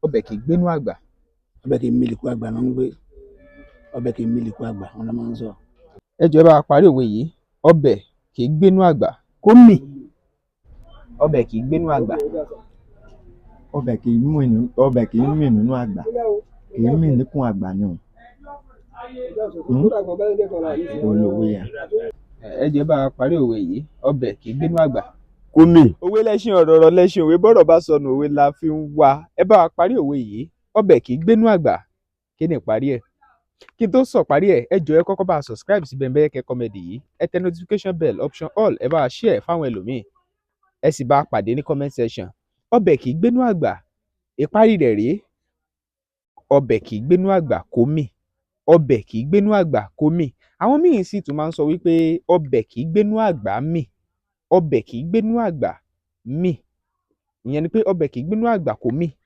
ọbẹ̀ kì í gbénú àgbà. Ọbẹ̀ kì í mílíkù àgbà ló ń gbé. Ọbẹ̀ kì í mílíkù àgbà wọn ló máa ń sọ. Ẹ jọ̀ọ́ ẹ bá wa parí òwe yìí. Ọbẹ̀ kì í gbénú àgbà. Kó mì. Ọbẹ̀ kì í gbénú àgbà. Ọbẹ̀ kì í mì nínú àgbà. Kì í mì níkùn àgbà ni o. Olówó yẹn. Ẹ jọ̀ọ́ ẹ bá wa parí òwe yìí. Ọbẹ̀ kì í gbénú àgbà. Kó mì. Òwe lẹ́ṣin ọ̀rọ̀ lẹ́ṣin òwe bọ́rọ̀ bá sọnù òwe la fi ń wá. Ẹ bá wa parí òwe yìí. Ọbẹ̀ kì í gbénú àgbà. Kí ni ìparí ẹ̀? Kí n tó sọ parí ẹ̀, ẹ jọ̀ọ́ ẹ kọ́kọ́ bá a subscribe sí Bembeyeke Comedy yìí. Ẹ tẹ notification bell option all, ẹ bá a share fáwọn ẹlòmíì. Ẹ sì bá a pàdé ní comment section. Ọbẹ̀ kì í gbénú àgbà. Ìparí rẹ̀ rèé. Ọbẹ̀ kì í gbénú àgbà kó mì. Ọbẹ̀ kì í gbénú àgbà kó mì. Àwọn míì sì tún máa ń sọ wípé ọbẹ̀ kì í gbénú àgbà mì. Ọbẹ̀ kì í gbénú àgbà mì. Ìyẹn ni pé ọbẹ̀ kì í gbénú àgbà kó mì.